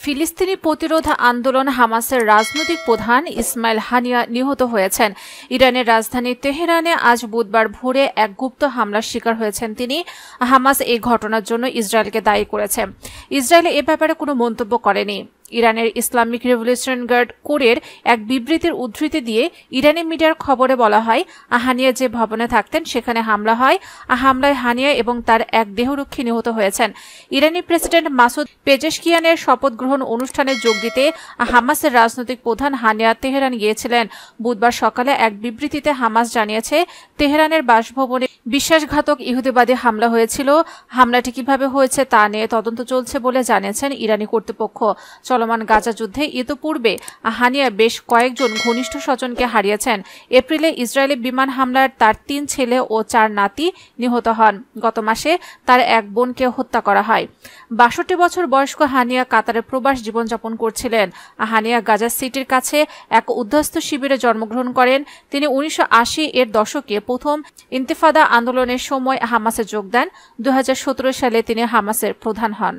ফিলিস্তিনি প্রতিরোধ আন্দোলন হামাসের রাজনৈতিক প্রধান ইসমাইল হানিয়া নিহত হয়েছেন। ইরানের রাজধানী তেহরানে আজ বুধবার ভোরে এক গুপ্ত হামলার শিকার হয়েছেন তিনি। হামাস এই ঘটনার জন্য ইসরায়েলকে দায়ী করেছে। ইসরায়েল এ ব্যাপারে কোনো মন্তব্য করেনি। ইরানের ইসলামিক রেভলিউশন গার্ড কোরের এক বিবৃতির উদ্ধৃতি দিয়ে ইরানি মিডিয়ার খবরে বলা হয়, হানিয়া যে ভবনে থাকতেন সেখানে হামলা হয়। হামলায় হানিয়া এবং তার এক দেহরক্ষী নিহত হয়েছেন। ইরানি প্রেসিডেন্ট মাসুদ পেজেশকিয়ানের শপথ গ্রহণ অনুষ্ঠানে যোগ দিতে হামাসের রাজনৈতিক প্রধান হানিয়া তেহরান গিয়েছিলেন। বুধবার সকালে এক বিবৃতিতে হামাস জানিয়েছে, তেহরানের বাসভবনে বিশ্বাসঘাতক ইহুদিবাদী হামলা হয়েছিল। হামলাটি কিভাবে হয়েছে তা নিয়ে তদন্ত চলছে বলে জানিয়েছেন ইরানি কর্তৃপক্ষ। চলমান গাজা যুদ্ধে ইতোপূর্বে হানিয়া বেশ কয়েকজন ঘনিষ্ঠ স্বজনকে হারিয়েছেন। এপ্রিলে ইসরায়েলি বিমান হামলায় তার 3 ছেলে ও 4 নাতি নিহত হন। গত মাসে তার এক বোনকে হত্যা করা হয়। 62 বছর বয়স্ক হানিয়া কাতারে প্রবাস জীবনযাপন করছিলেন। হানিয়া গাজা সিটির কাছে এক উদ্বাস্তু শিবিরে জন্মগ্রহণ করেন। তিনি 1980 এর দশকে প্রথম ইন্তিফাদা আন্দোলনের সময় হামাসে যোগ দেন। 2017 সালে তিনি হামাসের প্রধান হন।